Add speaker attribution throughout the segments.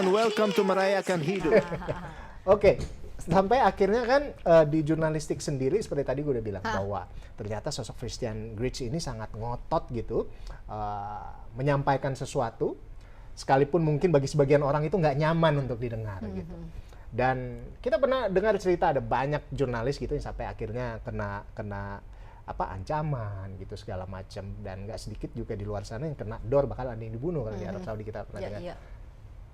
Speaker 1: gentlemen, welcome to Merayakan Hidup.
Speaker 2: Oke, sampai akhirnya kan di jurnalistik sendiri seperti tadi gue udah bilang bahwa ternyata sosok Christian Grich ini sangat ngotot gitu menyampaikan sesuatu, sekalipun mungkin bagi sebagian orang itu nggak nyaman untuk didengar gitu. Dan kita pernah dengar cerita ada banyak jurnalis gitu yang sampai akhirnya kena ancaman gitu segala macam, dan nggak sedikit juga di luar sana yang kena dor, bahkan ada yang dibunuh kalau di Arab Saudi kita pernah dengar.
Speaker 3: Iya.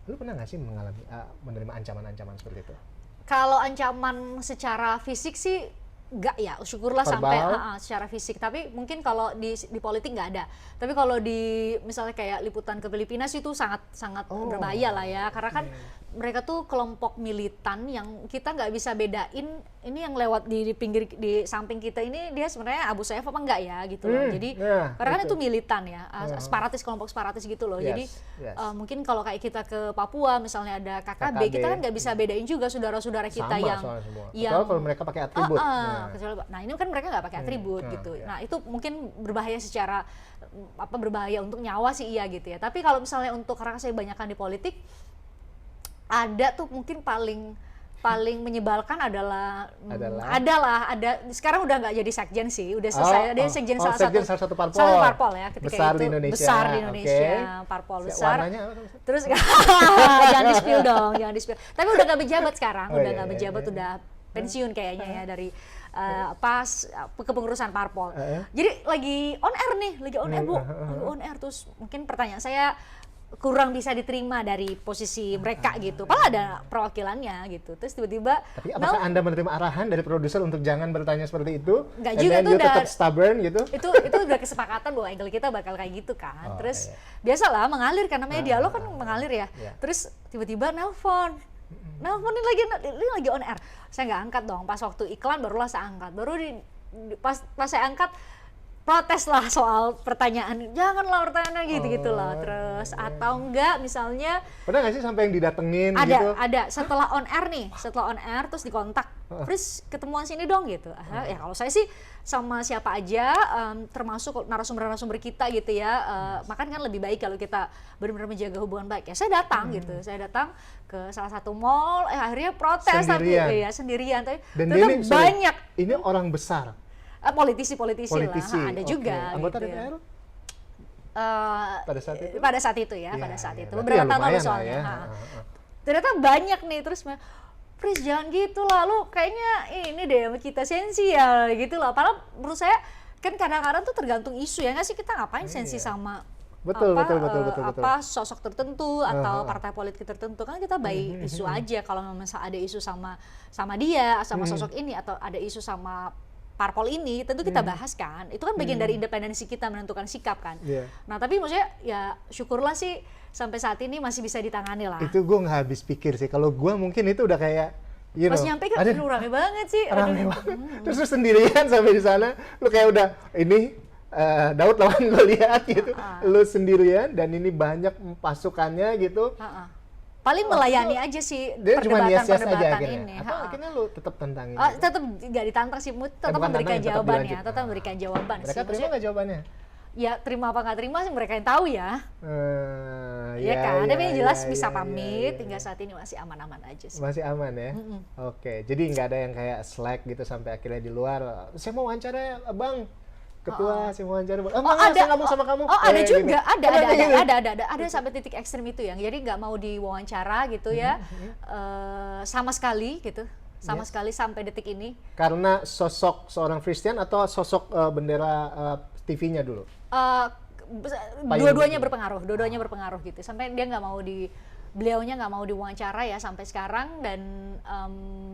Speaker 2: Lu pernah nggak sih mengalami menerima ancaman-ancaman seperti itu?
Speaker 3: Kalau ancaman secara fisik sih enggak ya, syukurlah
Speaker 2: Verbal.
Speaker 3: sampai secara fisik. Tapi mungkin kalau di politik nggak ada. Tapi kalau di misalnya kayak liputan ke Filipina itu sangat berbahaya lah ya, karena kan mereka tuh kelompok militan yang kita nggak bisa bedain ini yang lewat di pinggir di samping kita ini dia sebenarnya Abu Sayyaf apa enggak ya gitu loh. Jadi karena kan itu militan ya, separatis, kelompok separatis gitu loh. Jadi mungkin kalau kayak kita ke Papua misalnya ada KKB, kita kan nggak bisa bedain juga saudara-saudara kita yang
Speaker 2: kalau mereka pakai atribut.
Speaker 3: Nah ini kan mereka nggak pakai atribut gitu. Nah itu mungkin berbahaya secara berbahaya untuk nyawa sih iya gitu ya. Tapi kalau misalnya untuk, karena saya banyakkan di politik, ada tuh mungkin paling menyebalkan adalah sekarang udah nggak jadi sekjen sih, udah selesai. Dia sekjen salah satu parpol ya ketika
Speaker 2: besar
Speaker 3: itu
Speaker 2: di Indonesia.
Speaker 3: Besar di Indonesia, parpol besar.
Speaker 2: Warnanya apa?
Speaker 3: Terus jangan di-spill dong, jangan di-spill. Tapi udah nggak berjabat sekarang, udah pensiun kayaknya ya dari kepengurusan parpol. Jadi lagi on air nih, lagi on air terus mungkin pertanyaan saya kurang bisa diterima dari posisi mereka gitu. Padahal ada perwakilannya gitu. Terus tiba-tiba,
Speaker 2: tapi apakah Anda menerima arahan dari produser untuk jangan bertanya seperti itu?
Speaker 3: Enggak juga, itu udah
Speaker 2: tetap stubborn gitu.
Speaker 3: Itu udah kesepakatan bahwa angle kita bakal kayak gitu kan. Terus biasalah mengalir, karena namanya dialog kan mengalir ya. Terus tiba-tiba nelpon ini lagi on air. Saya nggak angkat dong. Pas waktu iklan barulah saya angkat. Pas saya angkat, protes lah soal pertanyaan, janganlah pertanyaan gitu loh. Terus atau enggak misalnya,
Speaker 2: pernah nggak sih sampai yang didatengin
Speaker 3: ada,
Speaker 2: gitu?
Speaker 3: Ada setelah on air terus dikontak, Pris ketemuan sini dong gitu. Ya kalau saya sih sama siapa aja, termasuk narasumber kita gitu ya, makanya kan lebih baik kalau kita benar-benar menjaga hubungan baik ya. Saya datang gitu, saya datang ke salah satu mall, akhirnya protes sendirian, tapi
Speaker 2: dan
Speaker 3: banyak.
Speaker 2: Ini orang besar.
Speaker 3: Politisi lah, ada juga.
Speaker 2: Anggota
Speaker 3: gitu.
Speaker 2: DPR?
Speaker 3: Pada saat itu ya, beberapa tahun lalu soalnya. Ternyata banyak nih, terus Pris jangan gitu lah, lu kayaknya ini deh kita sensi ya gitu lah. Padahal menurut saya kan kadang-kadang tuh tergantung isu ya nggak sih, kita ngapain sensi sama
Speaker 2: betul.
Speaker 3: sosok tertentu atau partai politik tertentu, kan kita by isu aja. Kalau misalnya ada isu sama dia, sama sosok ini, atau ada isu sama parpol ini, tentu kita bahas kan. Itu kan bagian dari independensi kita menentukan sikap kan. Nah tapi maksudnya ya syukurlah sih sampai saat ini masih bisa ditangani lah.
Speaker 2: Itu gue nggak habis pikir sih. Kalau gue mungkin itu udah kayak
Speaker 3: pas nyampe kan rame banget sih.
Speaker 2: Rame banget. Terus lu sendirian sampai di sana, lu kayak udah ini Daud lawan Goliat gitu. Lu sendirian dan ini banyak pasukannya gitu.
Speaker 3: Paling melayani aja sih
Speaker 2: perdebatan
Speaker 3: ini.
Speaker 2: Akhirnya lu tetap tantangin?
Speaker 3: Tetap nggak ditantang sih, tetap memberikan jawabannya. Tetap memberikan jawaban.
Speaker 2: Mereka terima nggak jawabannya?
Speaker 3: Ya terima apa nggak terima sih mereka yang tahu ya. Iya kan, tapi yang jelas bisa pamit. Hingga saat ini masih aman-aman aja sih.
Speaker 2: Masih aman ya? Oke, jadi nggak ada yang kayak slack gitu sampai akhirnya di luar. Saya mau wawancara Bang Ketua, saya mau wawancara. Saya ngomong sama kamu.
Speaker 3: Ada juga,
Speaker 2: gitu.
Speaker 3: ada sampai titik ekstrim itu yang jadi nggak mau diwawancara gitu ya, sama sekali gitu, sekali sampai detik ini.
Speaker 2: Karena sosok seorang Christian atau sosok bendera TV-nya dulu?
Speaker 3: Dua-duanya berpengaruh gitu. Sampai dia beliaunya nggak mau diwawancara ya sampai sekarang, dan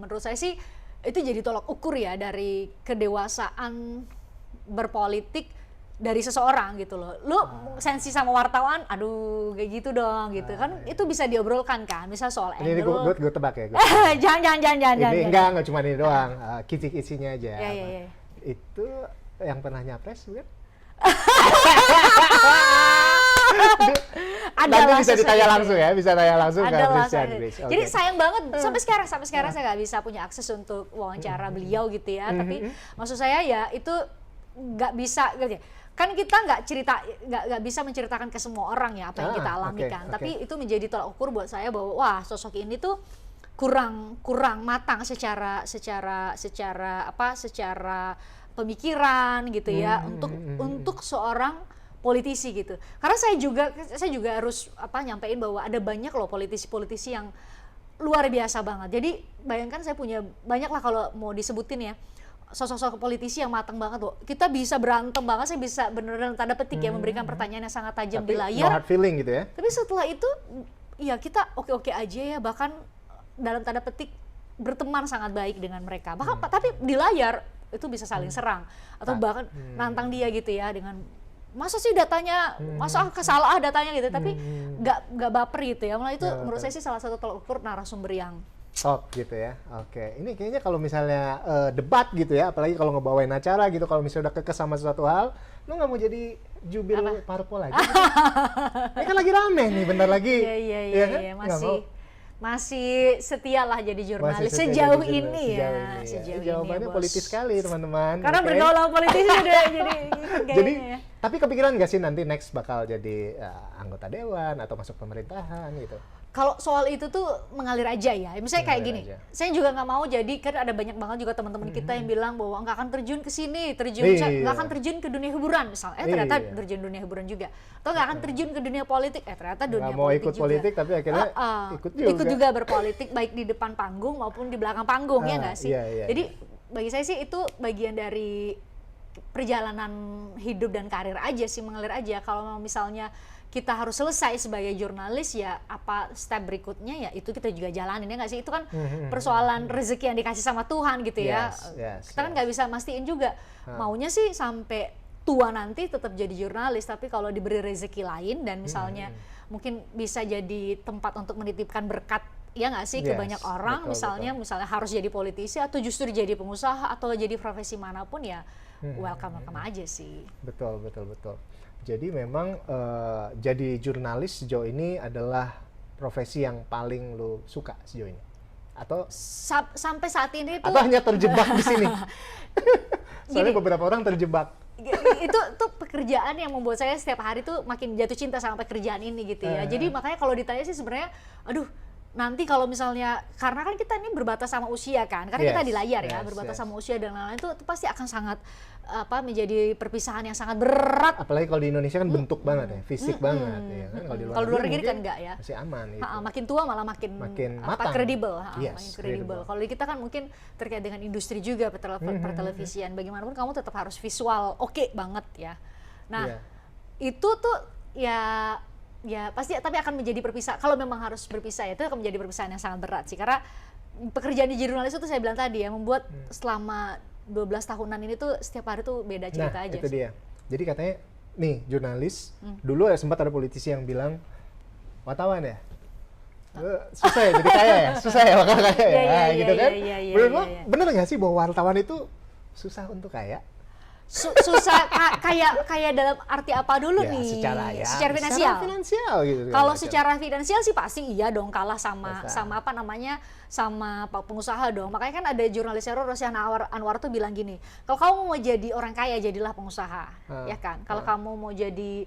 Speaker 3: menurut saya sih itu jadi tolak ukur ya dari kedewasaan berpolitik dari seseorang gitu loh. Lu sensi sama wartawan, aduh kayak gitu dong gitu kan. Itu bisa diobrolkan kan, misal soal
Speaker 2: ini
Speaker 3: angle.
Speaker 2: Ini gue tebak ya.
Speaker 3: Jangan.
Speaker 2: Ini enggak cuma ini doang, kisi-kisinya aja.
Speaker 3: Iya.
Speaker 2: Itu yang pernah nyapres bukan? Nanti bisa ditanya langsung ya, bisa tanya langsung ke Christian Grich.
Speaker 3: Jadi sayang banget sampai sekarang saya nggak bisa punya akses untuk wawancara beliau gitu ya. Tapi maksud saya ya itu nggak bisa gitu ya. kan kita nggak bisa menceritakan ke semua orang ya apa yang kita alami kan. Tapi itu menjadi tolak ukur buat saya bahwa wah sosok ini tuh kurang matang secara pemikiran gitu ya untuk seorang politisi gitu. Karena saya juga harus nyampein bahwa ada banyak loh politisi-politisi yang luar biasa banget. Jadi bayangkan saya punya banyak lah kalau mau disebutin ya sosok-sosok politisi yang matang banget loh. Kita bisa berantem banget, saya bisa benar-benar tanda petik ya memberikan pertanyaan yang sangat tajam di layar.
Speaker 2: No hard feeling gitu ya.
Speaker 3: Tapi setelah itu ya kita oke-oke aja ya, bahkan dalam tanda petik berteman sangat baik dengan mereka. Bahkan tapi di layar itu bisa saling serang atau bahkan nantang dia gitu ya dengan masa sih datanya, masa salah datanya gitu, tapi nggak baper gitu ya. Malah itu menurut saya sih salah satu tolak ukur narasumber yang
Speaker 2: top gitu ya. Oke, ini kayaknya kalau misalnya debat gitu ya, apalagi kalau ngebawain acara gitu, kalau misalnya udah kekeh sama sesuatu hal, lu nggak mau jadi jubir parpol aja? Gitu? Ini kan lagi rame nih, bentar lagi.
Speaker 3: Iya, kan? Masih setia lah jadi jurnalis sejauh ini ya.
Speaker 2: Jawabannya politis sekali teman-teman.
Speaker 3: Karena bergaul sama politisi udah jadi ya.
Speaker 2: Tapi kepikiran nggak sih nanti next bakal jadi anggota dewan atau masuk pemerintahan gitu?
Speaker 3: Kalau soal itu tuh mengalir aja ya. Misalnya kayak gini, saya juga nggak mau jadi, kan ada banyak banget juga teman-teman kita yang bilang bahwa nggak akan terjun ke sini, nggak akan terjun ke dunia hiburan misalnya. Ternyata terjun dunia hiburan juga. Atau nggak akan terjun ke dunia politik, ternyata dunia politik juga.
Speaker 2: Nggak mau ikut politik tapi akhirnya
Speaker 3: ikut juga berpolitik baik di depan panggung maupun di belakang panggung ya nggak sih? Jadi bagi saya sih itu bagian dari perjalanan hidup dan karir aja sih, mengalir aja. Kalau misalnya kita harus selesai sebagai jurnalis ya apa step berikutnya ya itu kita juga jalanin ya nggak sih, itu kan persoalan rezeki yang dikasih sama Tuhan gitu ya. Kita kan nggak bisa mastiin juga maunya sih sampai tua nanti tetap jadi jurnalis, tapi kalau diberi rezeki lain dan misalnya mungkin bisa jadi tempat untuk menitipkan berkat ya nggak sih ke banyak orang, misalnya harus jadi politisi atau justru jadi pengusaha atau jadi profesi manapun ya welcome aja sih.
Speaker 2: Betul. Jadi memang jadi jurnalis sejauh ini adalah profesi yang paling lo suka sejauh ini? Atau
Speaker 3: sampai saat ini tuh
Speaker 2: atau hanya terjebak di sini? Soalnya beberapa orang terjebak.
Speaker 3: Itu tuh pekerjaan yang membuat saya setiap hari tuh makin jatuh cinta sama pekerjaan ini gitu ya. Jadi makanya kalau ditanya sih sebenarnya aduh nanti kalau misalnya, karena kan kita ini berbatas sama usia kan, karena kita di layar ya, berbatas sama usia dan lain-lain itu pasti akan sangat menjadi perpisahan yang sangat berat.
Speaker 2: Apalagi kalau di Indonesia kan bentuk banget ya, fisik banget ya kan.
Speaker 3: Kalau di luar negeri kan enggak ya.
Speaker 2: Masih aman gitu.
Speaker 3: Makin tua malah makin kredibel, makin kredibel. Kalau di kita kan mungkin terkait dengan industri juga pertelevisian, bagaimanapun kamu tetap harus visual oke banget ya. Nah, itu tuh ya pasti tapi akan menjadi perpisah. Kalau memang harus berpisah ya itu akan menjadi perpisahan yang sangat berat sih, karena pekerjaan di jurnalis itu saya bilang tadi ya membuat selama 12 tahunan ini tuh setiap hari tuh beda cerita aja.
Speaker 2: Itu dia. Jadi katanya nih jurnalis dulu ya sempat ada politisi yang bilang wartawan ya susah ya jadi kaya ya, susah ya bakal kaya ya, gitu kan. Bener nggak sih bahwa wartawan itu susah untuk kaya?
Speaker 3: Susah kayak dalam arti apa dulu nih? Secara finansial.
Speaker 2: Gitu.
Speaker 3: Kalau secara finansial sih pasti iya dong, kalah sama sama pengusaha dong. Makanya kan ada jurnalis Rosiana Anwar tuh bilang gini, kalau kamu mau jadi orang kaya jadilah pengusaha, ya kan? Kalau kamu mau jadi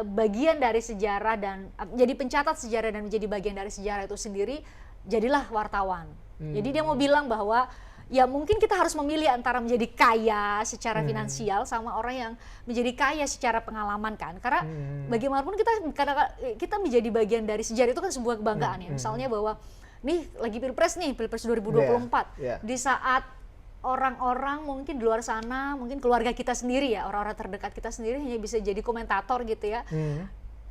Speaker 3: bagian dari sejarah dan jadi pencatat sejarah dan menjadi bagian dari sejarah itu sendiri, jadilah wartawan. Jadi dia mau bilang bahwa ya mungkin kita harus memilih antara menjadi kaya secara finansial sama orang yang menjadi kaya secara pengalaman kan, karena bagaimanapun kita menjadi bagian dari sejarah itu kan sebuah kebanggaan ya. Misalnya bahwa nih lagi pilpres 2024 di saat orang-orang mungkin di luar sana, mungkin keluarga kita sendiri ya, orang-orang terdekat kita sendiri hanya bisa jadi komentator gitu ya.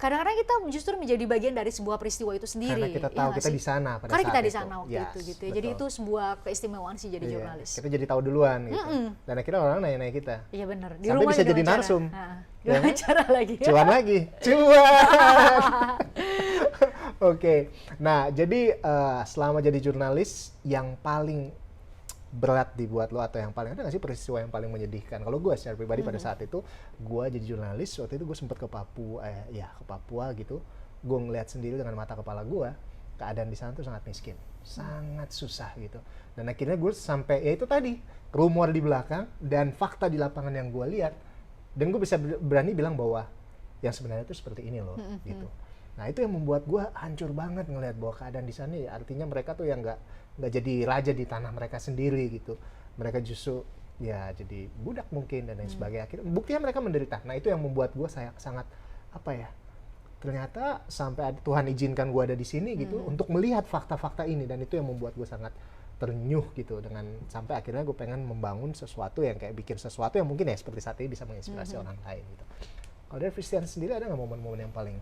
Speaker 3: Kadang-kadang kita justru menjadi bagian dari sebuah peristiwa itu sendiri.
Speaker 2: Karena kita tahu kita di sana pada
Speaker 3: karena
Speaker 2: saat
Speaker 3: kita di
Speaker 2: itu.
Speaker 3: sana waktu itu gitu ya. Jadi itu sebuah keistimewaan sih jadi jurnalis.
Speaker 2: Kita jadi tahu duluan gitu. Dan akhirnya orang nanya-nanya kita.
Speaker 3: Iya benar.
Speaker 2: Di sampai bisa jadi narsum.
Speaker 3: Di wawancara lagi.
Speaker 2: Cuan lagi. Cuan. Oke. Nah, jadi selama jadi jurnalis yang paling berat dibuat lo atau yang paling ada nggak sih peristiwa yang paling menyedihkan? Kalau gue secara pribadi pada saat itu gue jadi jurnalis, waktu itu gue sempat ke Papua gitu. Gue ngeliat sendiri dengan mata kepala gue keadaan di sana tuh sangat miskin, sangat susah gitu. Dan akhirnya gue sampai ya itu tadi rumor di belakang dan fakta di lapangan yang gue lihat Dan gue bisa berani bilang bahwa yang sebenarnya itu seperti ini loh, gitu. Nah itu yang membuat gue hancur banget ngelihat bahwa keadaan di sana ya, artinya mereka tuh yang nggak jadi raja di tanah mereka sendiri gitu. Mereka justru ya jadi budak mungkin dan lain sebagainya. Akhirnya buktinya mereka menderita. Nah itu yang membuat gue sangat apa ya? Ternyata sampai Tuhan izinkan gue ada di sini gitu untuk melihat fakta-fakta ini, dan itu yang membuat gue sangat ternyuh gitu, dengan sampai akhirnya gue pengen membangun sesuatu yang kayak bikin sesuatu yang mungkin ya seperti saat ini bisa menginspirasi orang lain gitu. Kalau dari Christian sendiri ada nggak momen-momen yang paling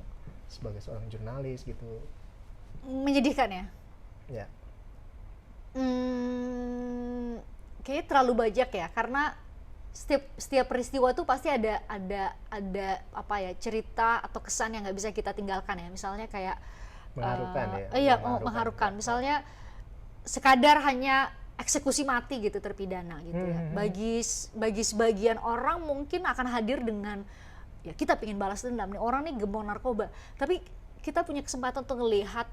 Speaker 2: sebagai seorang jurnalis gitu?
Speaker 3: Menyedihkan ya?
Speaker 2: Ya.
Speaker 3: Kayaknya terlalu banyak ya, karena setiap peristiwa tuh pasti ada apa ya, cerita atau kesan yang nggak bisa kita tinggalkan ya. Misalnya kayak
Speaker 2: Mengharukan ya.
Speaker 3: Iya, mengharukan. Misalnya sekadar hanya eksekusi mati gitu terpidana gitu ya. Bagi sebagian orang mungkin akan hadir dengan ya kita pengen balas dendam nih, orang nih gembong narkoba. Tapi kita punya kesempatan untuk melihat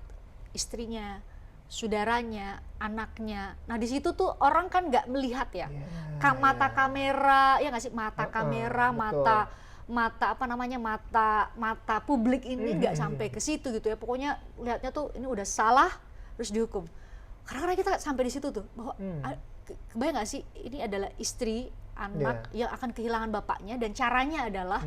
Speaker 3: istrinya, saudaranya, anaknya. Nah di situ tuh orang kan nggak melihat ya, mata kamera, ya nggak sih, mata kamera, mata apa namanya, mata publik ini nggak sampai ke situ gitu ya. Pokoknya lihatnya tuh ini udah salah terus dihukum. Karena kita sampai di situ tuh bahwa kebayang nggak sih, ini adalah istri, anak yang akan kehilangan bapaknya, dan caranya adalah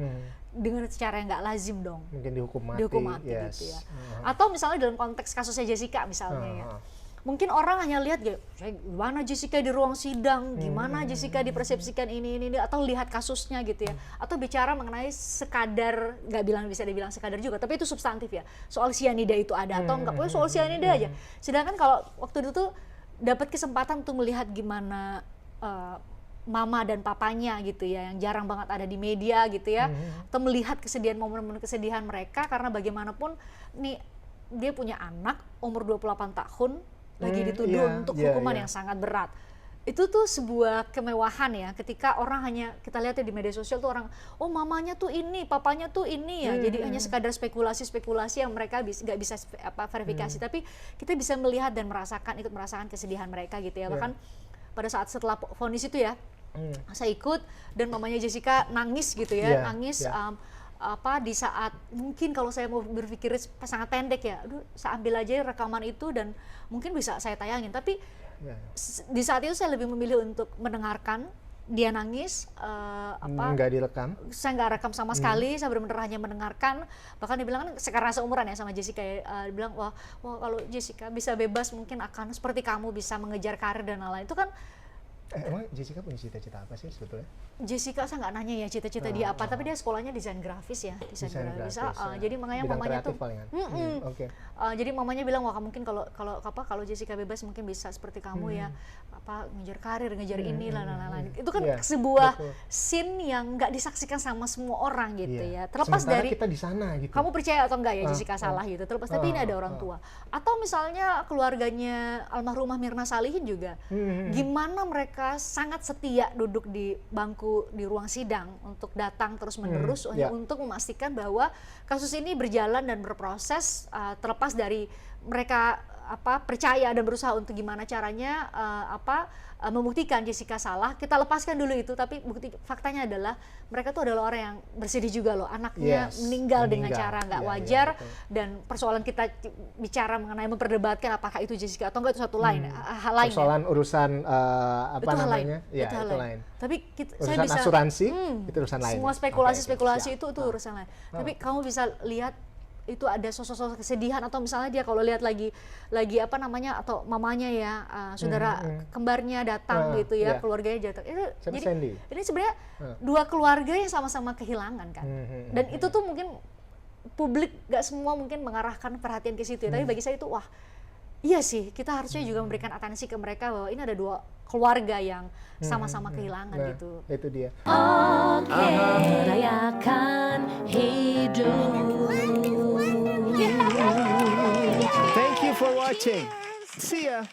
Speaker 3: dengan cara yang nggak lazim dong.
Speaker 2: Mungkin dihukum mati
Speaker 3: gitu ya. Atau misalnya dalam konteks kasusnya Jessica misalnya ya. Mungkin orang hanya lihat gimana Jessica di ruang sidang, gimana Jessica dipersepsikan ini, atau lihat kasusnya gitu ya. Atau bicara mengenai sekadar, bisa dibilang sekadar juga, tapi itu substantif ya. Soal sianida itu ada atau enggak, pokoknya soal sianida aja. Sedangkan kalau waktu itu tuh dapat kesempatan untuk melihat gimana mama dan papanya gitu ya, yang jarang banget ada di media gitu ya, atau melihat kesedihan, momen-momen kesedihan mereka, karena bagaimanapun nih dia punya anak umur 28 tahun lagi dituduh untuk hukuman yang sangat berat. Itu tuh sebuah kemewahan ya, ketika orang hanya kita lihat ya di media sosial tuh orang, oh mamanya tuh ini, papanya tuh ini ya, jadi hanya sekadar spekulasi yang mereka nggak bisa verifikasi, tapi kita bisa melihat dan ikut merasakan kesedihan mereka gitu ya. Bahkan pada saat setelah vonis itu ya, saya ikut dan mamanya Jessica nangis gitu ya, nangis di saat mungkin kalau saya mau berpikir sangat pendek ya, aduh saya ambil aja rekaman itu dan mungkin bisa saya tayangin, tapi di saat itu saya lebih memilih untuk mendengarkan dia nangis,
Speaker 2: nggak direkam,
Speaker 3: saya nggak rekam sama sekali, saya benar-benar hanya mendengarkan. Bahkan dia bilang kan sekarang seumuran ya sama Jessica ya, dia bilang wah kalau Jessica bisa bebas mungkin akan seperti kamu, bisa mengejar karir dan lain-lain. Itu kan
Speaker 2: emang Jessica punya cita-cita apa sih sebetulnya?
Speaker 3: Jessica saya nggak nanya ya cita-cita dia apa, tapi dia sekolahnya desain grafis ya, desain grafis. Jadi makanya
Speaker 2: bidang
Speaker 3: mamanya tuh, jadi mamanya bilang wah mungkin kalau Jessica bebas mungkin bisa seperti kamu ya, ngejar karir, ngejar ini lain-lain. Itu kan sebuah scene yang nggak disaksikan sama semua orang gitu ya. Terlepas
Speaker 2: sementara
Speaker 3: dari
Speaker 2: kita di sana gitu.
Speaker 3: Kamu percaya atau enggak ya Jessica salah gitu. Terlepas tapi ini ada orang tua. Atau misalnya keluarganya almarhumah Mirna Salihin juga. Gimana mereka sangat setia duduk di bangku di ruang sidang untuk datang terus-menerus untuk memastikan bahwa kasus ini berjalan dan berproses, terlepas dari mereka percaya dan berusaha untuk gimana caranya membuktikan Jessica salah. Kita lepaskan dulu itu, tapi faktanya adalah mereka tuh adalah orang yang bersedih juga loh, anaknya meninggal dengan cara nggak wajar, dan persoalan kita bicara mengenai memperdebatkan apakah itu Jessica atau enggak itu satu lain, hal lain.
Speaker 2: Persoalan urusan
Speaker 3: itu
Speaker 2: namanya?
Speaker 3: Itu hal lain. Tapi saya
Speaker 2: urusan
Speaker 3: bisa
Speaker 2: asuransi itu urusan lain.
Speaker 3: Semua spekulasi itu urusan lain. Tapi kamu bisa lihat itu ada sosok-sosok kesedihan, atau misalnya dia kalau lihat lagi atau mamanya ya, saudara kembarnya datang gitu ya, keluarganya datang. Jadi ini sebenarnya dua keluarga yang sama-sama kehilangan kan. Dan itu tuh mungkin publik gak semua mungkin mengarahkan perhatian ke situ ya, tapi bagi saya itu wah iya sih, kita harusnya juga memberikan atensi ke mereka bahwa ini ada dua keluarga yang sama-sama kehilangan gitu.
Speaker 2: Itu dia.
Speaker 4: Rayakan hidup.
Speaker 1: Thank you for watching. See ya.